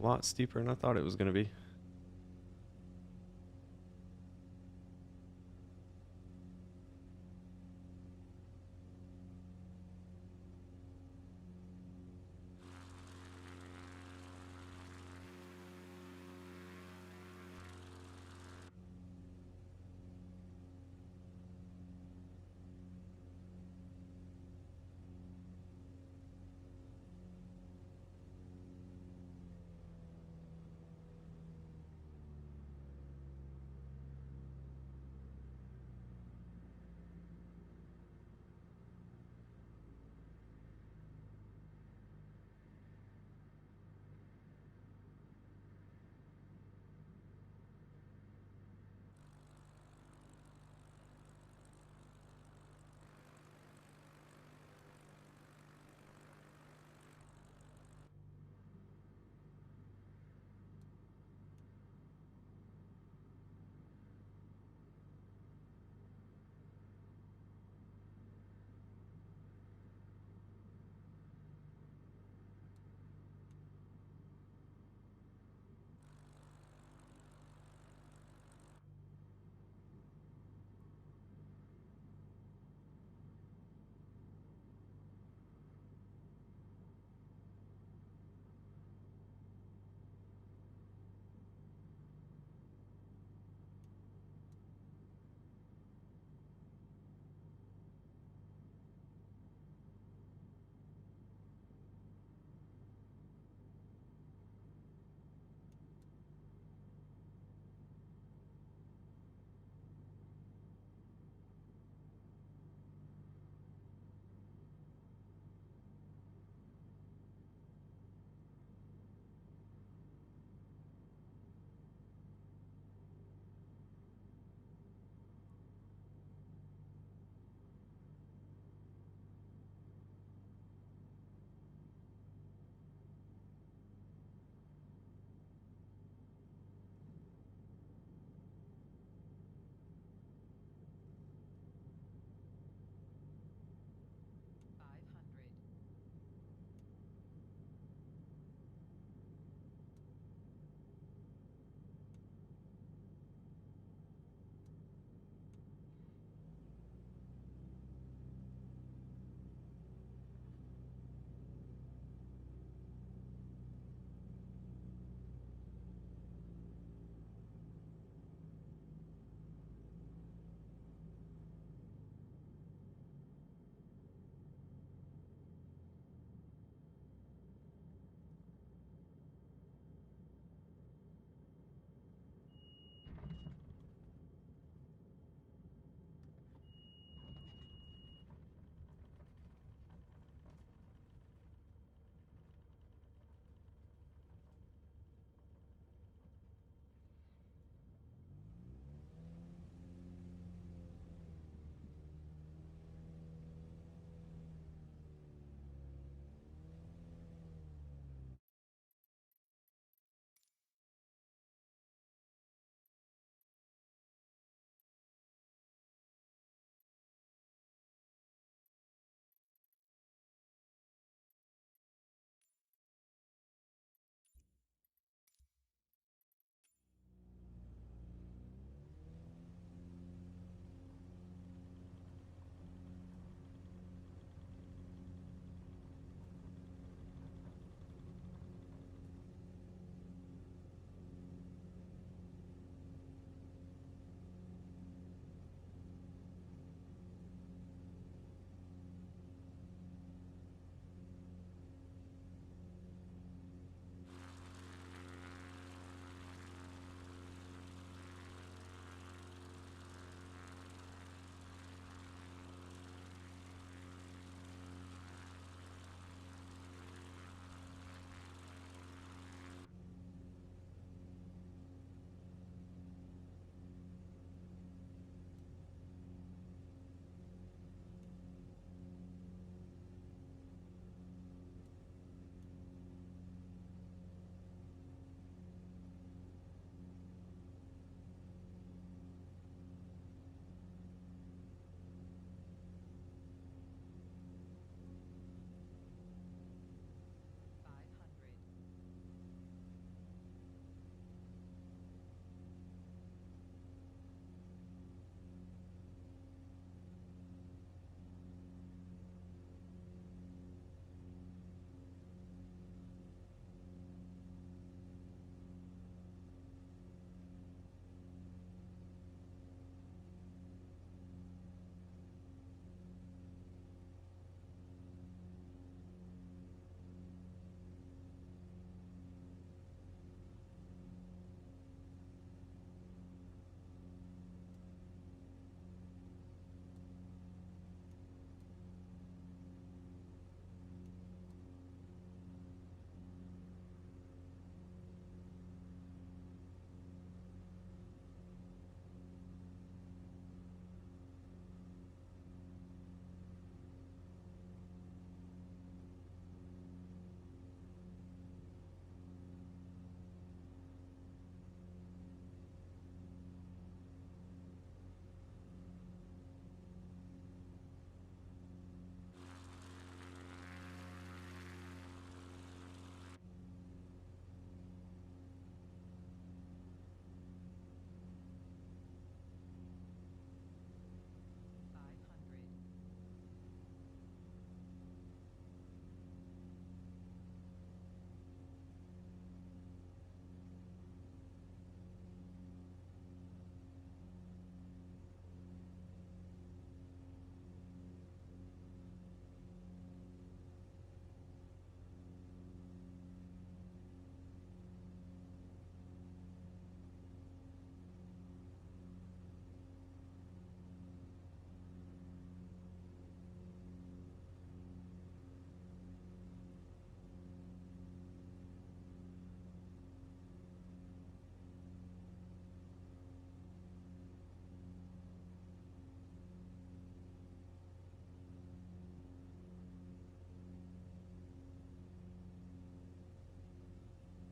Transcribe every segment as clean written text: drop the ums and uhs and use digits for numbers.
lot steeper than I thought it was going to be.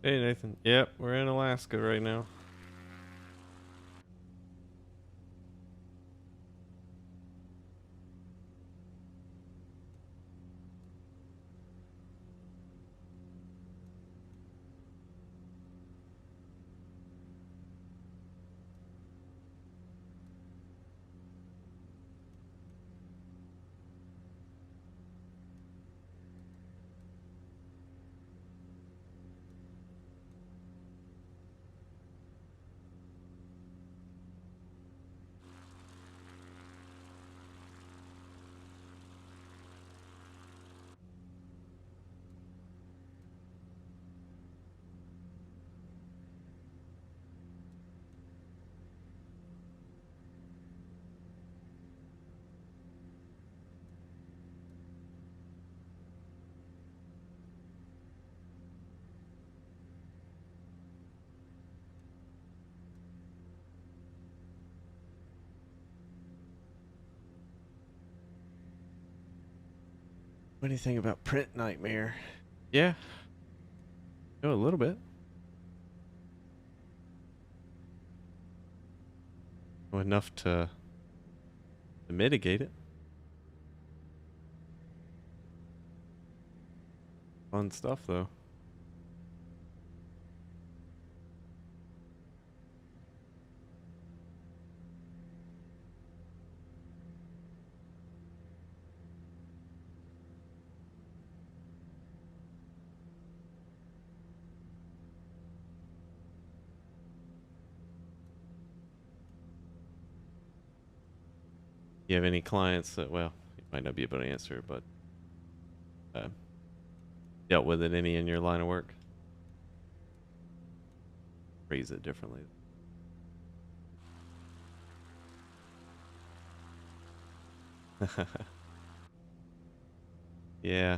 Hey Nathan. Yep, we're in Alaska right now. What do you think about Print Nightmare? Yeah, oh, a little bit. Well, enough to mitigate it. Fun stuff though. You have any clients that, well, you might not be able to answer, but uh, dealt with it any in your line of work? Phrase it differently. Yeah.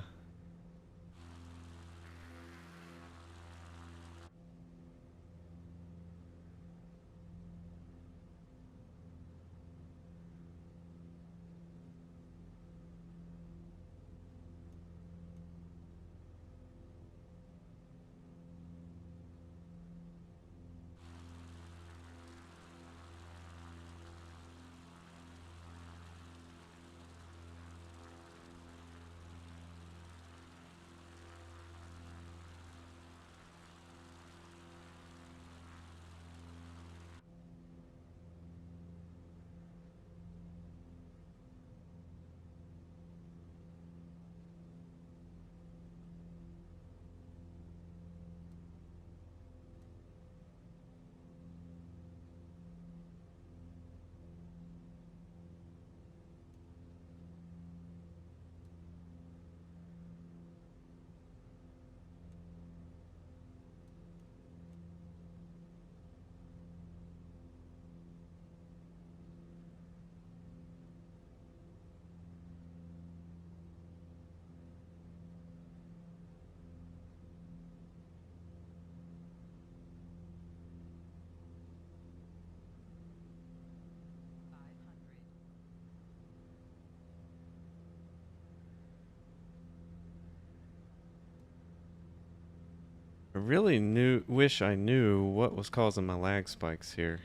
I really wish I knew what was causing my lag spikes here.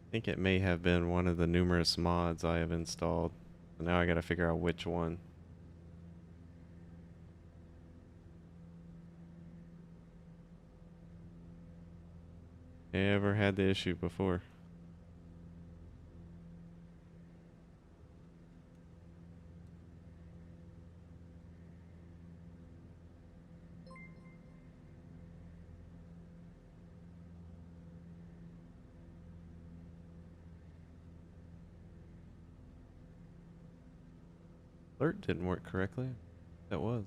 I think it may have been one of the numerous mods I have installed. So now I gotta figure out which one. Never had the issue before. Alert didn't work correctly. That was.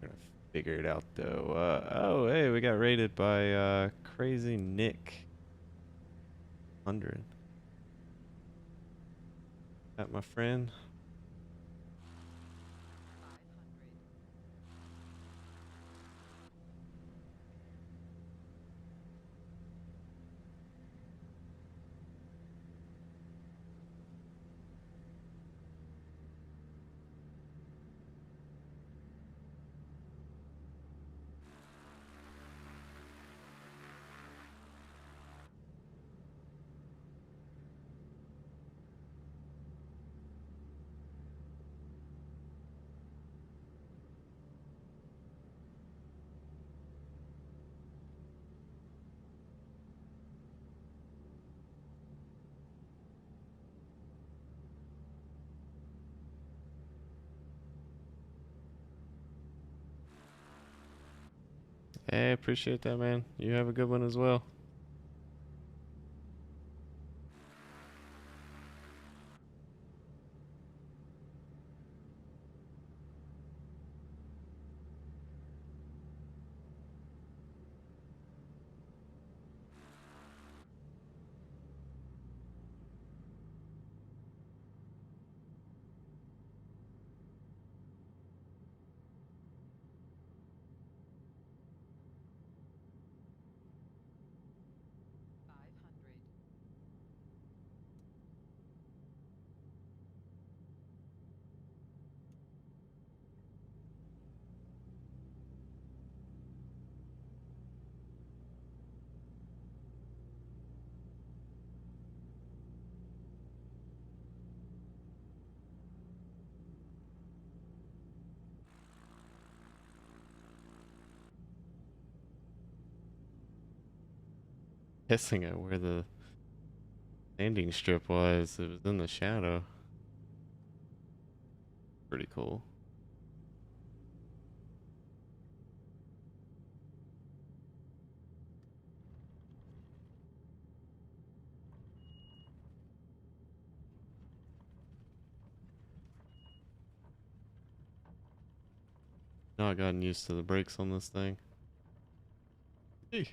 Gonna figure it out though. Oh, hey, we got raided by Crazy Nick 100. That my friend. Hey, appreciate that, man. You have a good one as well. Guessing at where the landing strip was. It was in the shadow. Pretty cool. Now I gotten used to the brakes on this thing. Hey.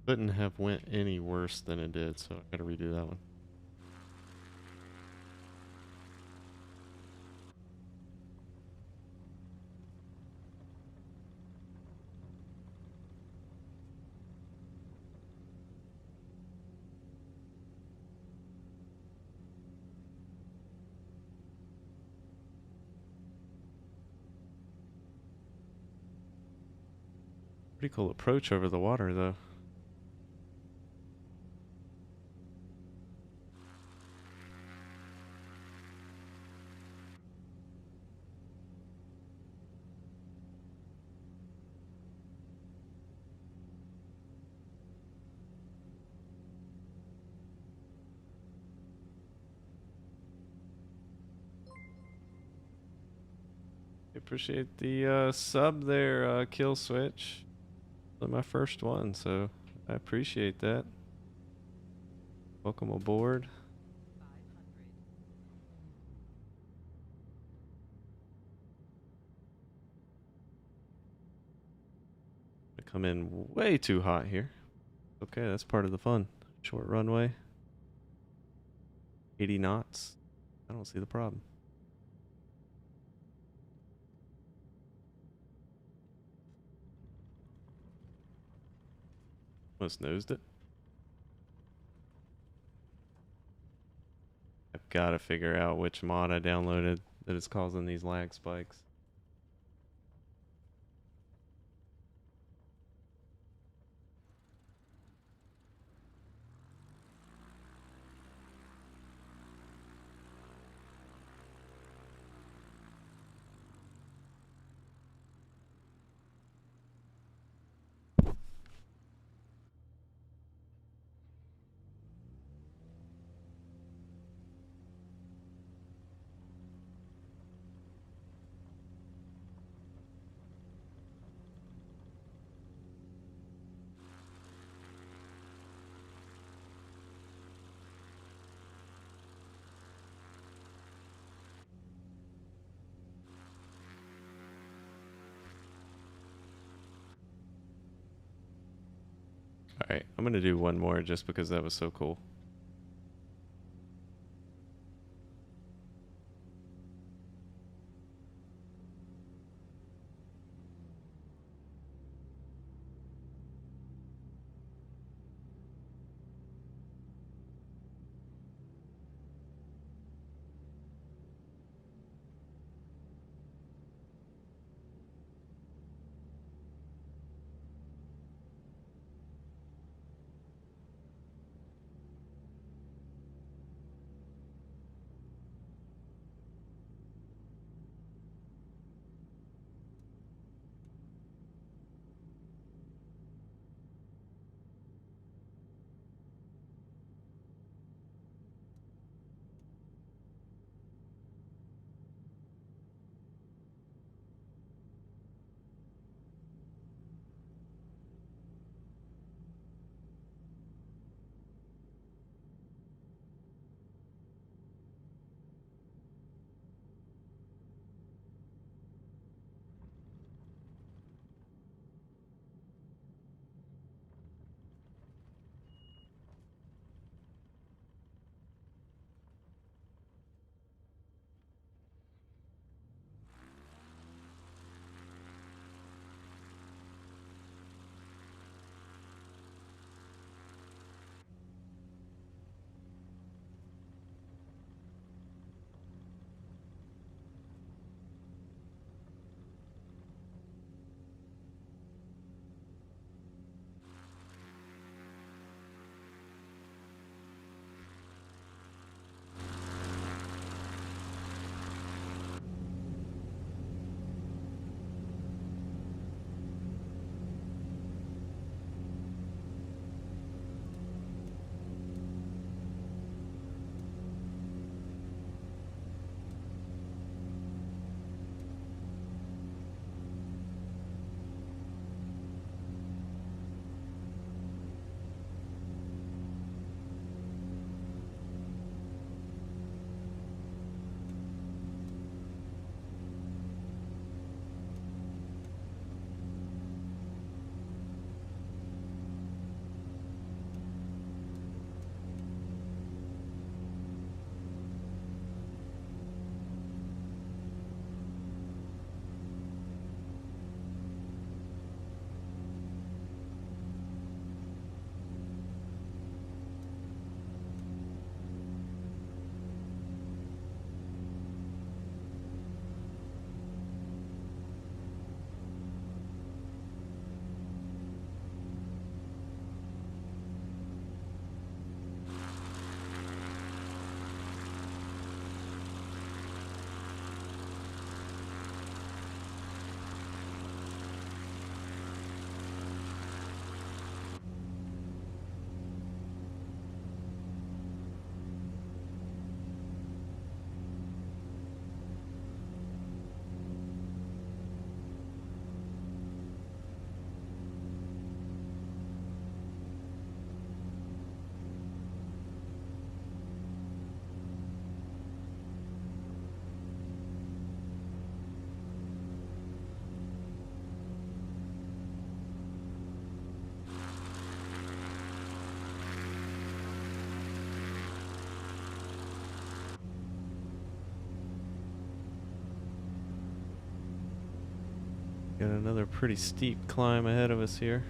Couldn't have went any worse than it did, so I gotta redo that one. Pretty cool approach over the water, though. Appreciate the sub there, Kill Switch. My first one, so I appreciate that. Welcome aboard. I come in way too hot here. Okay, that's part of the fun. Short runway. 80 knots. I don't see the problem. Almost nosed it. I've got to figure out which mod I downloaded that is causing these lag spikes. Alright, I'm gonna do one more just because that was so cool. Got another pretty steep climb ahead of us here.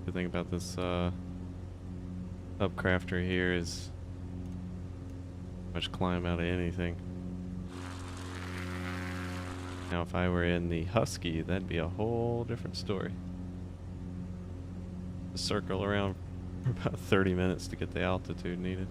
The thing about this upcrafter here is much climb out of anything. Now if I were in the Husky, that'd be a whole different story. Circle around for about 30 minutes to get the altitude needed.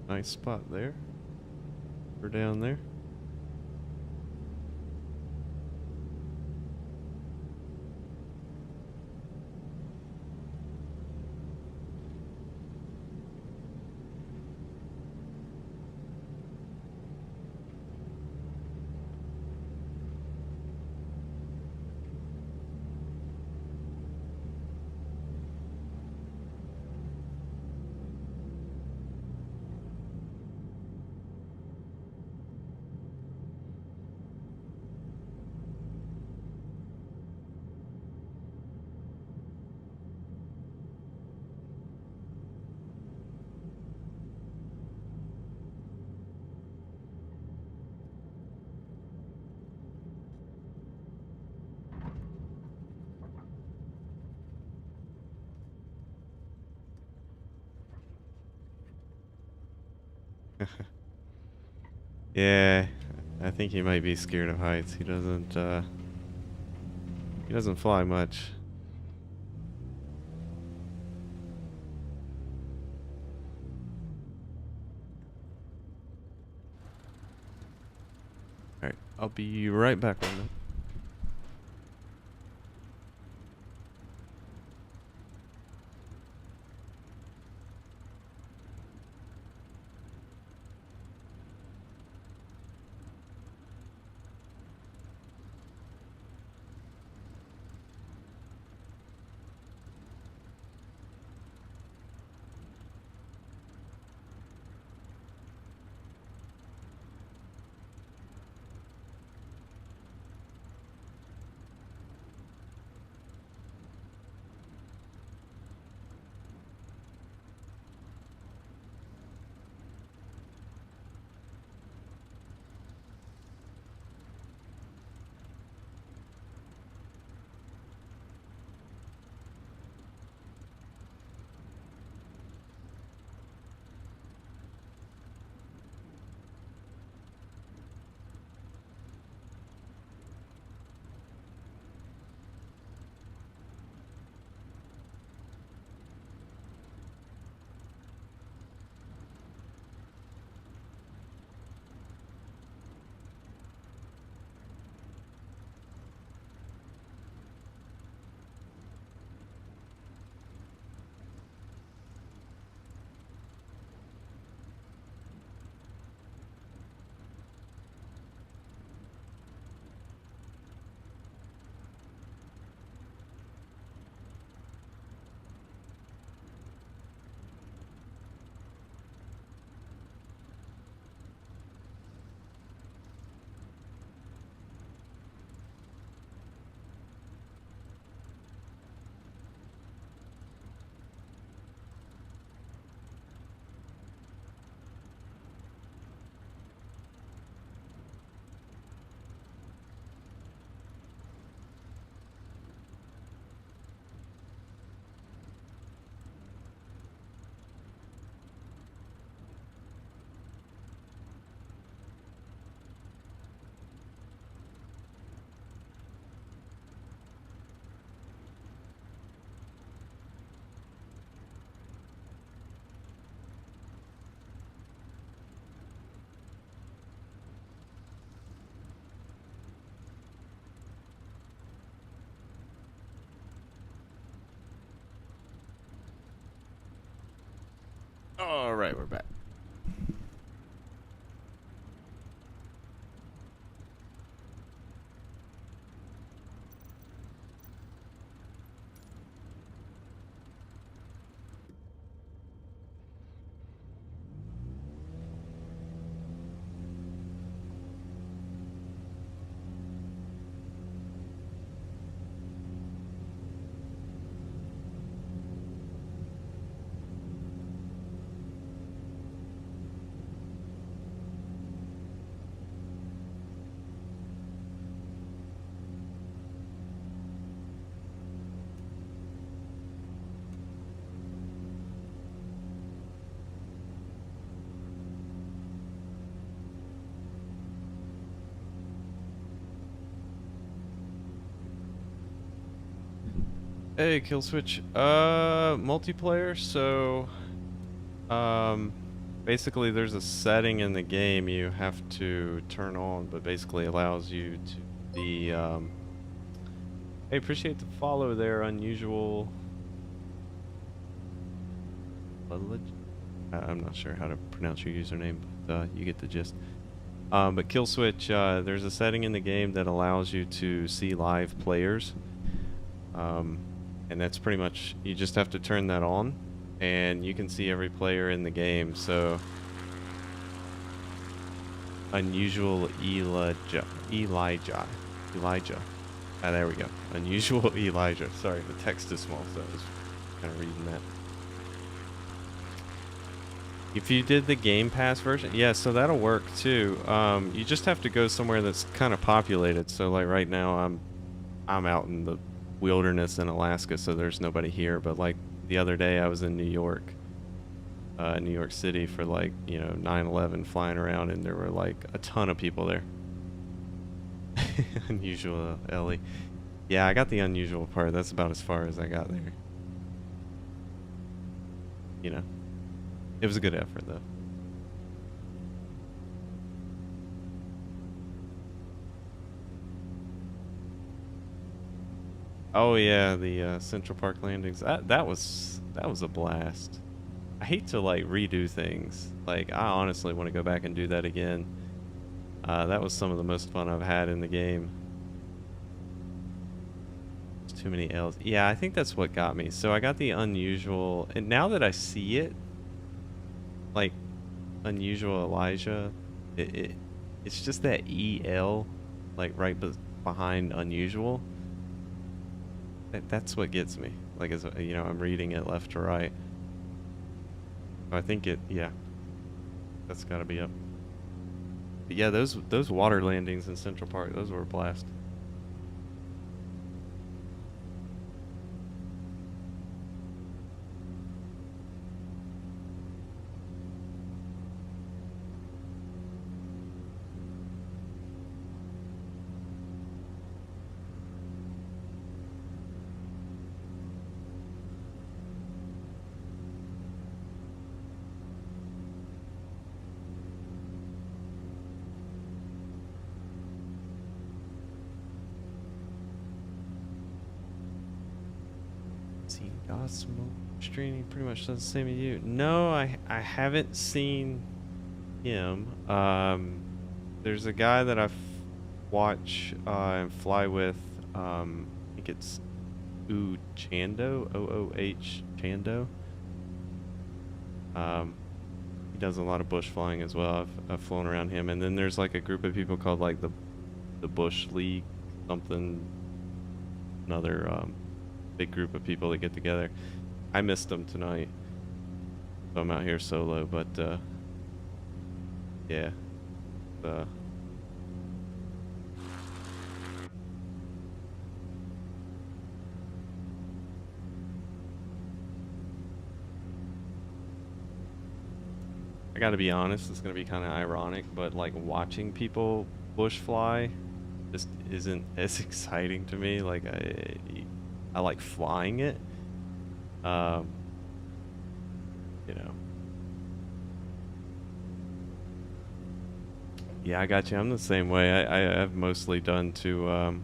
Nice spot there. We're down there. Yeah, I think he might be scared of heights. He doesn't fly much. Alright, I'll be right back on that. Alright, we're back. Hey, Kill Switch. Multiplayer, so um basically there's a setting in the game you have to turn on, but basically allows you to be, hey, appreciate the follow there, Unusual. I'm not sure how to pronounce your username, but you get the gist. But Kill Switch, there's a setting in the game that allows you to see live players. And that's pretty much, you just have to turn that on, and you can see every player in the game. So, Unusual Elijah. Ah, there we go. Unusual Elijah. Sorry, the text is small, so I was kind of reading that. If you did the Game Pass version, yeah, so that'll work too. You just have to go somewhere that's kind of populated. So like right now, I'm out in the wilderness in Alaska, so there's nobody here. But like the other day, I was in New York, New York City for like 9/11, flying around, and there were like a ton of people there. Unusual Ellie. Yeah, I got the unusual part. That's about as far as I got there. You know. It was a good effort, though. Oh yeah, the Central Park landings. That was a blast. I hate to like redo things. Like I honestly want to go back and do that again. That was some of the most fun I've had in the game. There's too many L's. Yeah, I think that's what got me. So I got the unusual, and now that I see it, like Unusual Elijah, it's just that EL, like right behind unusual. That's what gets me. Like as I'm reading it left to right. I think yeah, that's got to be up. But yeah, those water landings in Central Park, those were a blast. Seen Gospel streaming pretty much does the same as you. No, I haven't seen him. There's a guy that I watch and fly with. I think it's Chando, OOH Chando. He does a lot of bush flying as well. I've flown around him, and then there's like a group of people called like the Bush League, something, another big group of people that get together. I missed them tonight, so I'm out here solo. But yeah, I gotta be honest, it's gonna be kind of ironic, but like watching people bush fly just isn't as exciting to me. Like I like flying it. Um, you know. Yeah, I got you. I'm the same way. I've mostly done to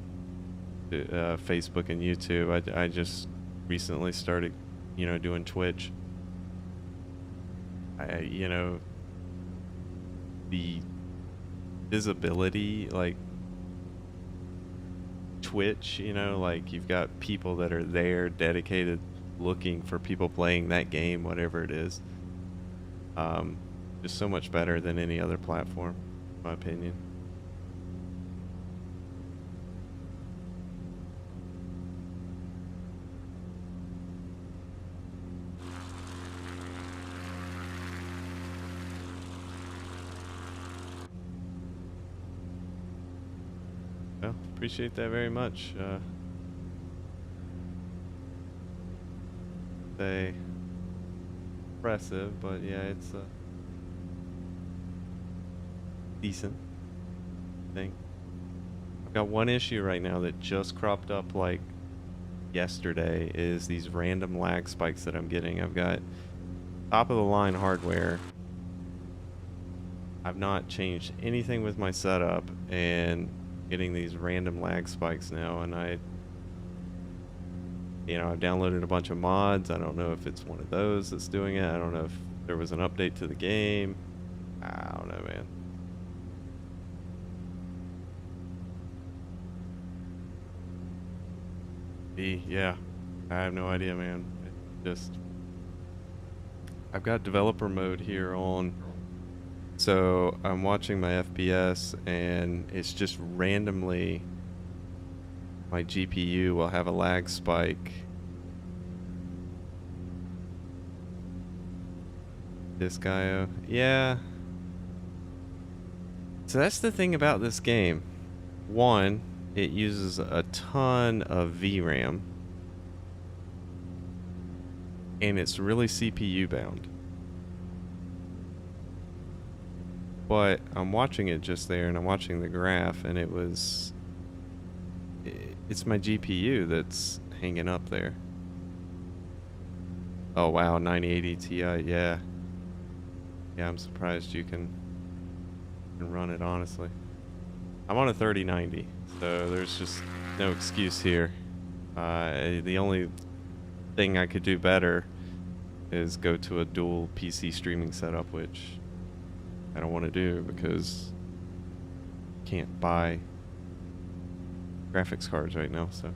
Facebook and YouTube. I just recently started, doing Twitch. The visibility, like Twitch, like you've got people that are there dedicated looking for people playing that game, whatever it is. Just so much better than any other platform, in my opinion. Well, appreciate that very much. Say impressive, but yeah, it's a decent thing. I've got one issue right now that just cropped up like yesterday, is these random lag spikes that I'm getting. I've got top of the line hardware, I've not changed anything with my setup and getting these random lag spikes now, and I've downloaded a bunch of mods. I don't know if it's one of those that's doing it. I don't know if there was an update to the game. I don't know, man. Yeah, I have no idea, man. I've got developer mode here on, so I'm watching my FPS, and it's just randomly my GPU will have a lag spike. This guy, yeah. So that's the thing about this game. One, it uses a ton of VRAM, and it's really CPU bound. But I'm watching it just there, and I'm watching the graph, and it's my GPU that's hanging up there. Oh wow, 9080 Ti, yeah. Yeah, I'm surprised you can run it, honestly. I'm on a 3090, so there's just no excuse here. The only thing I could do better is go to a dual PC streaming setup, which I don't want to do because I can't buy graphics cards right now, so.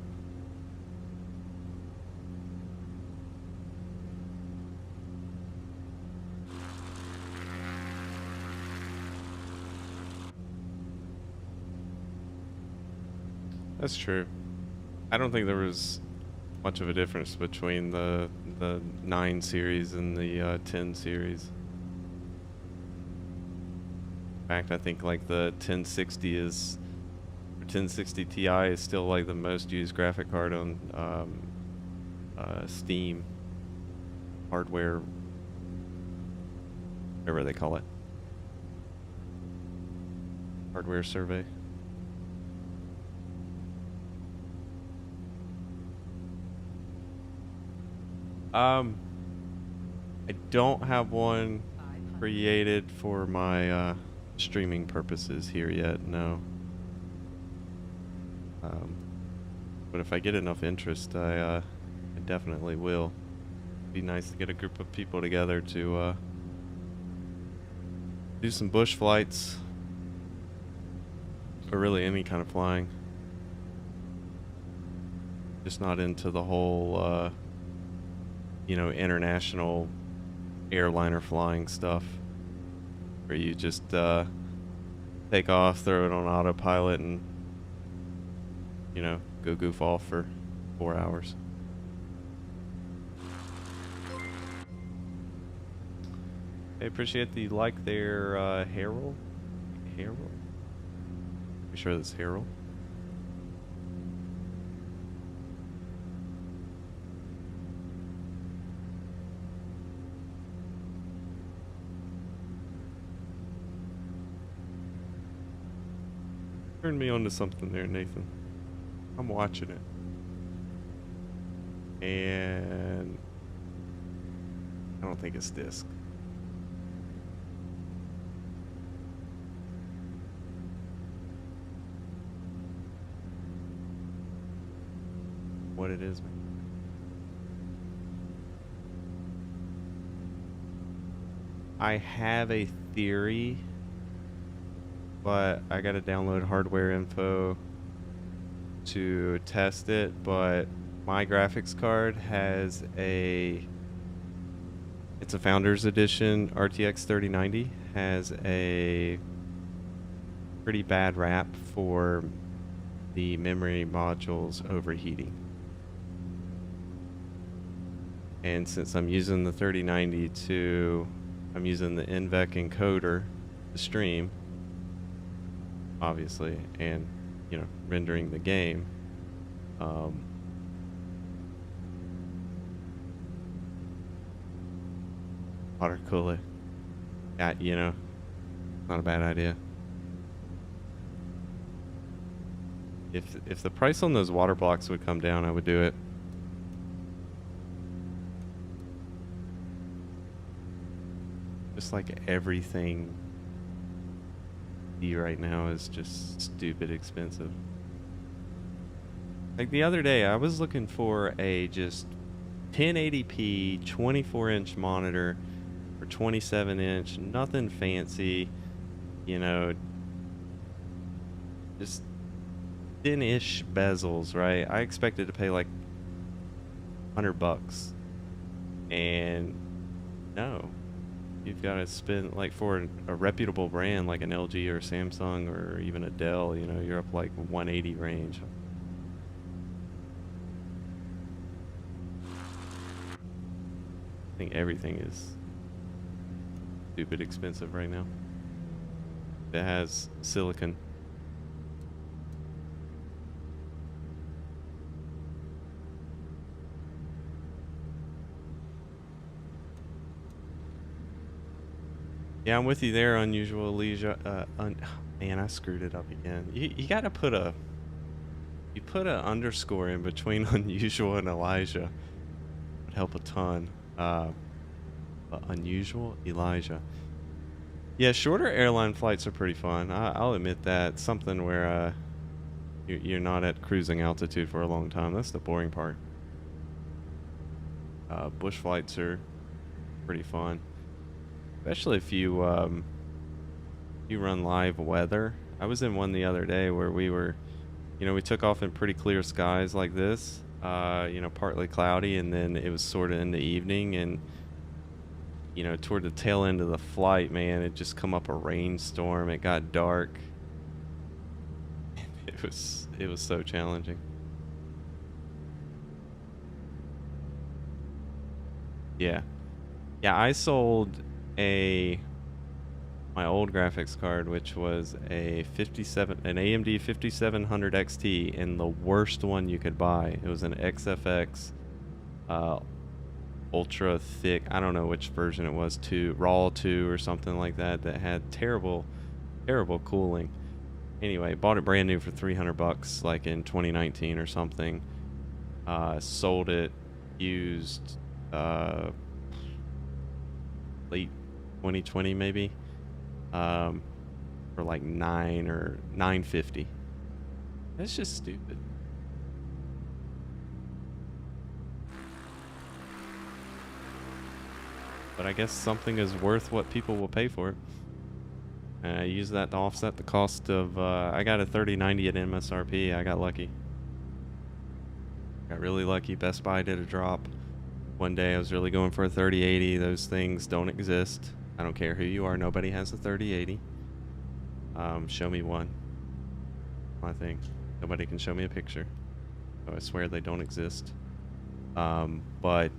That's true. I don't think there was much of a difference between the 9 series and the 10 series. In fact, I think like the 1060 Ti is still like the most used graphic card on Steam hardware, whatever they call it, hardware survey. I don't have one created for my streaming purposes here yet, no. But if I get enough interest, I definitely will. It'd be nice to get a group of people together to do some bush flights, or really any kind of flying. Just not into the whole international airliner flying stuff where you just take off, throw it on autopilot, and go goof off for 4 hours. I appreciate the like there, Harold. Pretty sure that's Harold. Turned me on to something there, Nathan. I'm watching it. And I don't think it's disc. What it is, man. I have a theory, but I gotta download hardware info to test it. But my graphics card has it's a Founders Edition RTX 3090, has a pretty bad rap for the memory modules overheating. And since I'm using the 3090 I'm using the NVENC encoder to stream, obviously, and rendering the game. Water cooler, yeah, not a bad idea. If the price on those water blocks would come down, I would do it. Just like everything SSD right now is just stupid expensive. Like the other day, I was looking for a just 1080p 24-inch monitor for 27-inch, nothing fancy, you know, just thin-ish bezels, right? I expected to pay like $100, and no, you've got to spend like for a reputable brand like an LG or Samsung or even a Dell, you know, you're up like 180 range. I think everything is stupid expensive right now. It has silicon. Yeah, I'm with you there, Unusual Elijah. Man, I screwed it up again. You gotta put a underscore in between Unusual and Elijah. Would help a ton. But Unusual Elijah. Yeah, shorter airline flights are pretty fun. I'll admit that. Something where you're not at cruising altitude for a long time. That's the boring part. Bush flights are pretty fun, especially if you run live weather. I was in one the other day where we were, you know, we took off in pretty clear skies like this, you know, partly cloudy, and then it was sort of in the evening, and you know, toward the tail end of the flight, man, it just come up a rainstorm. It got dark. It was so challenging. Yeah. Yeah, I sold a my old graphics card, which was an AMD 5700 XT, and the worst one you could buy. It was an XFX ultra thick, I don't know which version it was, raw 2 or something like that, that had terrible cooling. Anyway, bought it brand new for $300 like in 2019 or something. Sold it used late 2020 maybe, for like $950. That's just stupid. But I guess something is worth what people will pay for it. I use that to offset the cost of, I got a 3090 at MSRP. I got lucky. Got really lucky. Best Buy did a drop. One day I was really going for a 3080. Those things don't exist. I don't care who you are. Nobody has a 3080. Show me one. I think. Nobody can show me a picture. So I swear they don't exist. But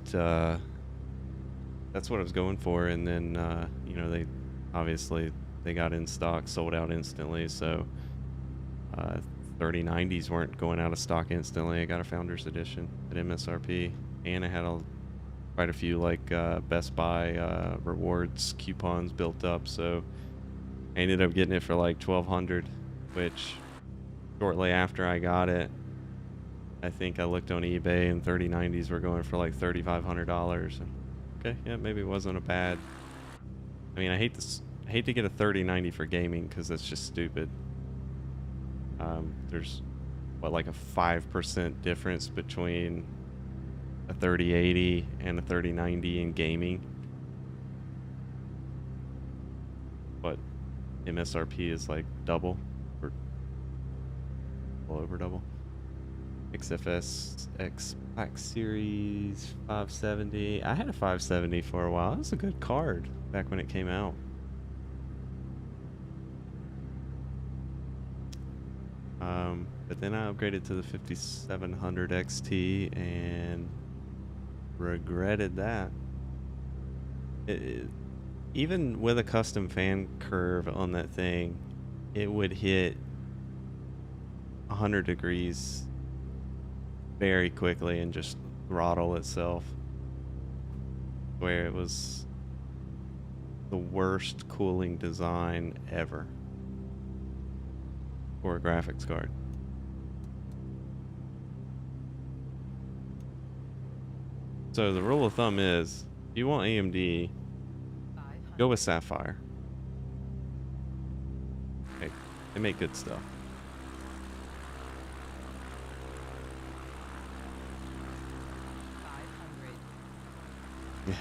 that's what I was going for, and then you know, they obviously they got in stock, sold out instantly. So 3090s weren't going out of stock instantly. I got a Founders Edition at MSRP, and I had quite a few like Best Buy rewards coupons built up. So I ended up getting it for like $1,200, which shortly after I got it, I think I looked on eBay and 3090s were going for like $3,500. Okay, yeah, maybe it wasn't a bad. I mean, I hate to get a 3090 for gaming because that's just stupid. There's what, like a 5% difference between a 3080 and a 3090 in gaming, but MSRP is like double or a little over double. XFS X Black Series 570. I had a 570 for a while. It was a good card back when it came out. But then I upgraded to the 5700 XT and regretted that. Even with a custom fan curve on that thing, it would hit 100 degrees very quickly and just throttle itself, where it was the worst cooling design ever for a graphics card. So the rule of thumb is, if you want AMD, go with Sapphire. Okay, They make good stuff. Yeah.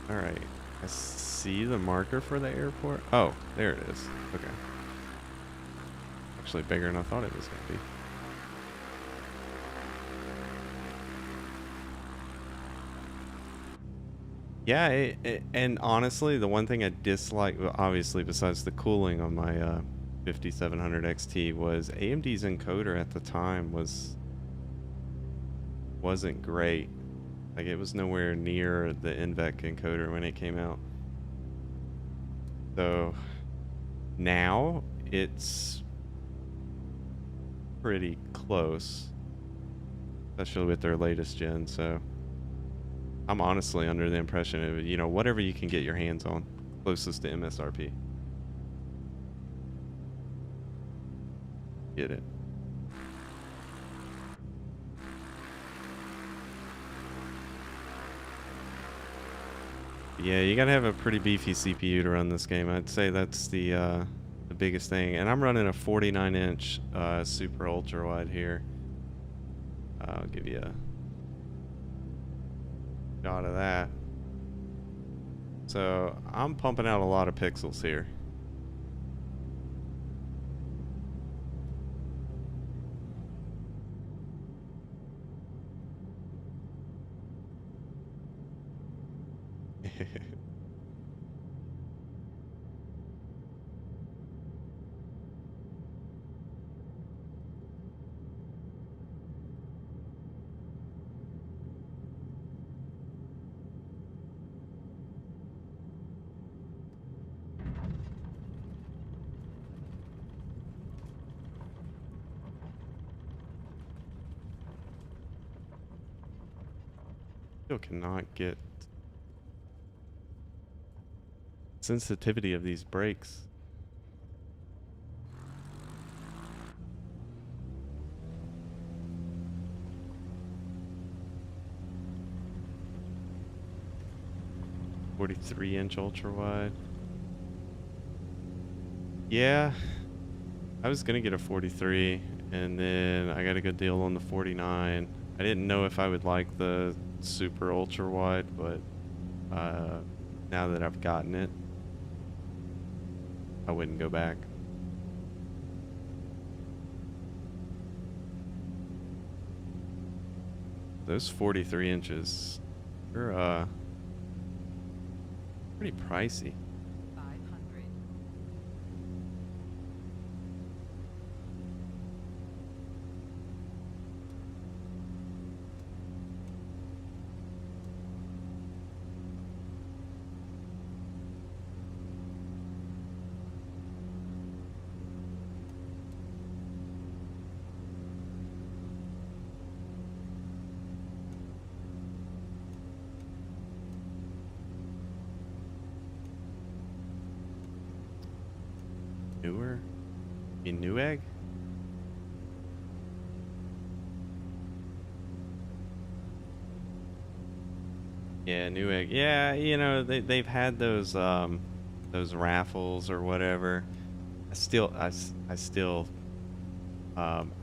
All right. I see the marker for the airport. Oh, there it is. Okay. Actually bigger than I thought it was going to be. Yeah, and honestly, the one thing I dislike, well, obviously, besides the cooling on my 5700 XT, was AMD's encoder at the time wasn't great. Like, it was nowhere near the NVENC encoder when it came out. So now it's pretty close, especially with their latest gen. So I'm honestly under the impression of, you know, whatever you can get your hands on, closest to MSRP. Get it. Yeah, you gotta have a pretty beefy CPU to run this game. I'd say that's the biggest thing. And I'm running a 49-inch super ultra wide here. I'll give you a shot of that. So I'm pumping out a lot of pixels here. Still cannot get sensitivity of these brakes. .43-inch ultra wide. Yeah, I was gonna get a 43, and then I got a good deal on the 49. I didn't know if I would like the super ultra wide, but now that I've gotten it, I wouldn't go back. Those 43 inches, they're pretty pricey. Newer? In Newegg? Yeah, Newegg. Yeah, you know, they've had those raffles or whatever. I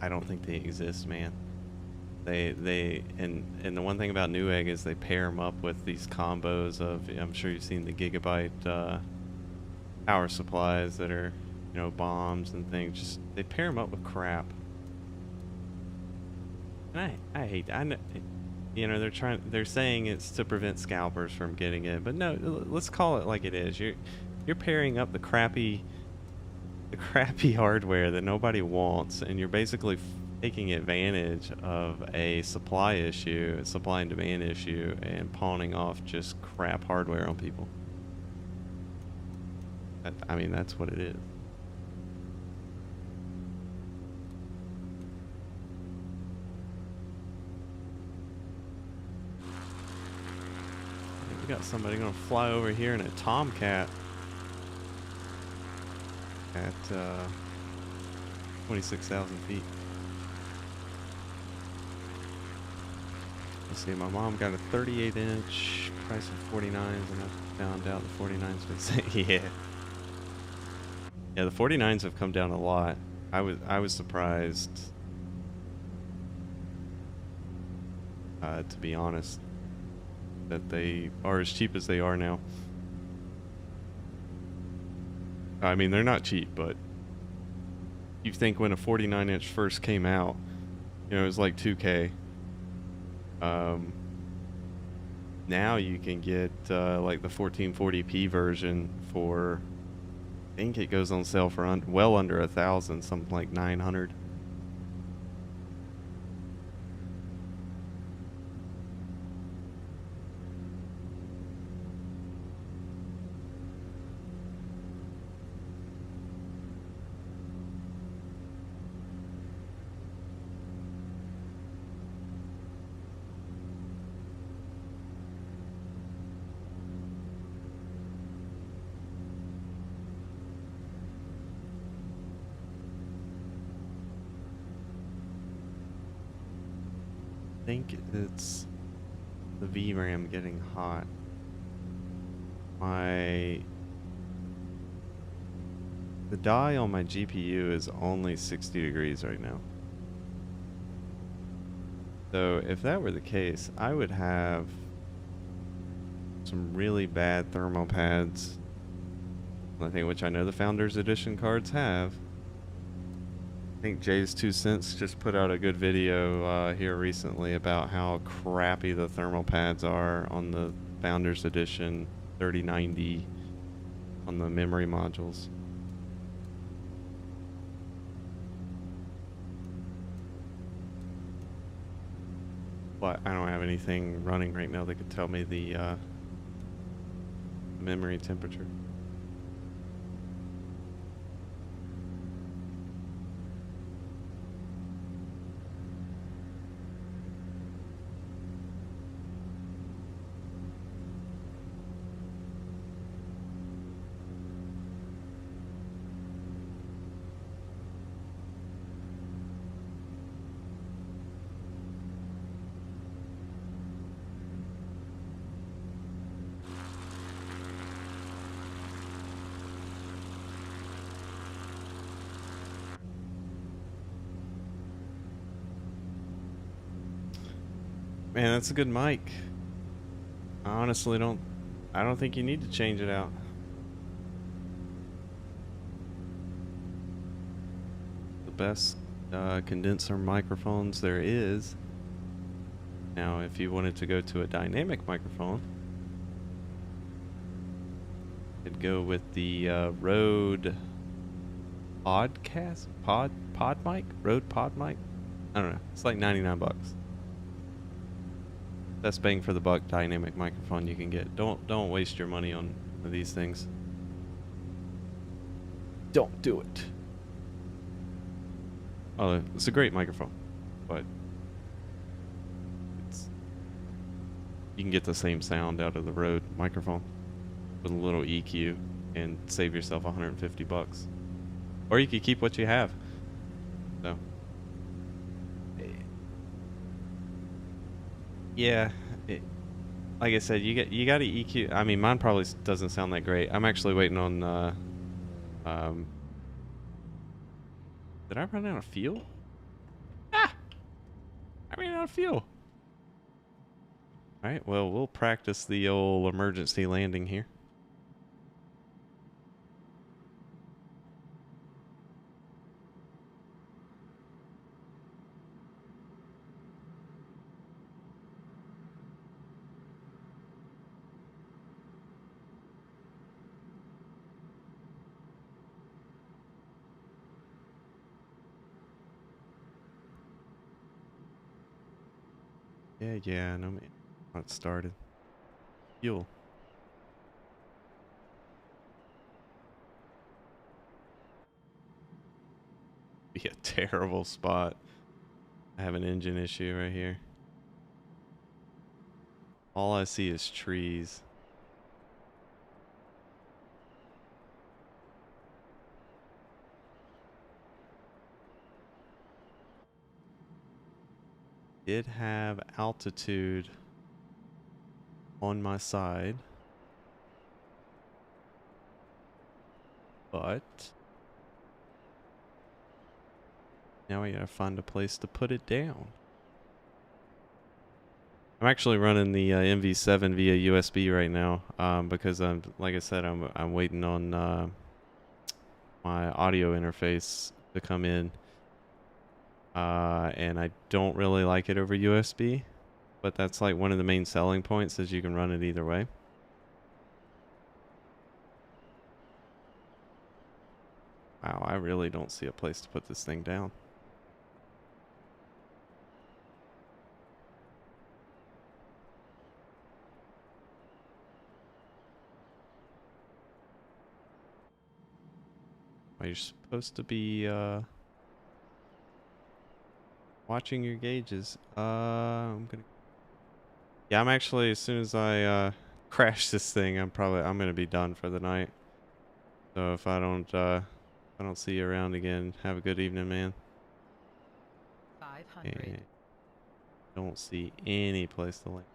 don't think they exist, man. And the one thing about Newegg is they pair them up with these combos of, I'm sure you've seen the gigabyte power supplies that are, you know, bombs and things. Just they pair them up with crap. And I hate that. I know, you know, they're saying it's to prevent scalpers from getting it, but no, let's call it like it is. You're pairing up the crappy hardware that nobody wants, and you're basically taking advantage of a supply issue, a supply and demand issue, and pawning off just crap hardware on people. I mean, that's what it is. We got somebody gonna fly over here in a Tomcat at 26,000 feet. Let's see, my mom got a 38-inch, price of 49s, and I found out the 49s would say, yeah. Yeah, the 49s have come down a lot. I was surprised, to be honest, that they are as cheap as they are now. I mean, they're not cheap, but you think when a 49-inch first came out, you know, it was like 2K. Um, Now you can get like the 1440p version for, I think it goes on sale for well under 1,000, something like 900. I think it's the VRAM getting hot. The die on my GPU is only 60 degrees right now. So if that were the case, I would have some really bad thermal pads, I think, which I know the Founders Edition cards have. I think Jay's 2 Cents just put out a good video here recently about how crappy the thermal pads are on the Founders Edition 3090 on the memory modules. But I don't have anything running right now that could tell me the memory temperature. Man, that's a good mic. I honestly I don't think you need to change it out. The best condenser microphones there is. Now, if you wanted to go to a dynamic microphone, you'd go with the Rode pod mic? Rode pod mic? I don't know. It's like 99 bucks. Best bang for the buck dynamic microphone you can get. Don't waste your money on these things. Don't do it. Oh, it's a great microphone, but you can get the same sound out of the Rode microphone with a little EQ and save yourself 150 bucks. Or you could keep what you have. So, yeah, like I said, you got to EQ. I mean, mine probably doesn't sound that great. I'm actually waiting on did I run out of fuel? Ah! I ran out of fuel. All right, well, we'll practice the old emergency landing here. Yeah, no, man. Not started. Fuel. Be a terrible spot. I have an engine issue right here. All I see is trees. did have altitude on my side, but now I gotta find a place to put it down. I'm actually running the MV7 via USB right now, because like I said, I'm waiting on my audio interface to come in, and I don't really like it over USB, but that's like one of the main selling points is you can run it either way. Wow, I really don't see a place to put this thing down. Well, you're supposed to be watching your gauges. Yeah, I'm actually, as soon as I crash this thing, I'm gonna be done for the night. So if I don't see you around again, have a good evening, man. 500. And don't see any place to land.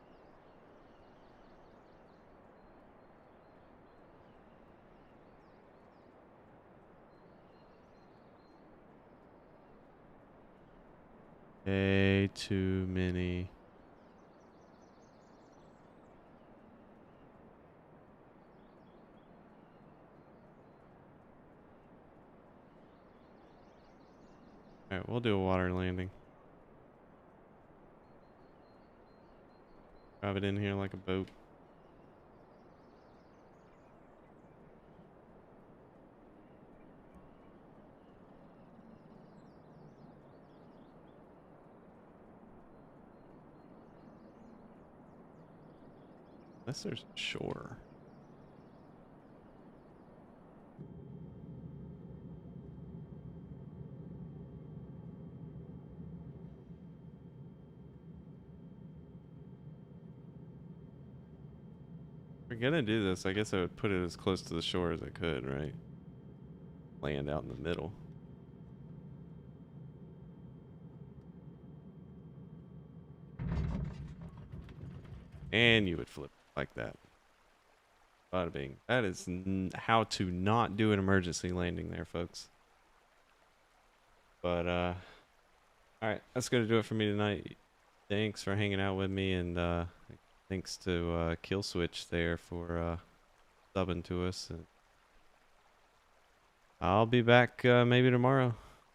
Way too many. Alright, we'll do a water landing. Drive it in here like a boat. Unless there's a shore. If we're gonna do this, I guess I would put it as close to the shore as I could, right? Land out in the middle. And you would flip like that. Bada bing. That is how to not do an emergency landing there, folks. But, alright, that's gonna do it for me tonight. Thanks for hanging out with me, and, thanks to, Kill Switch there for, subbing to us. And I'll be back, maybe tomorrow.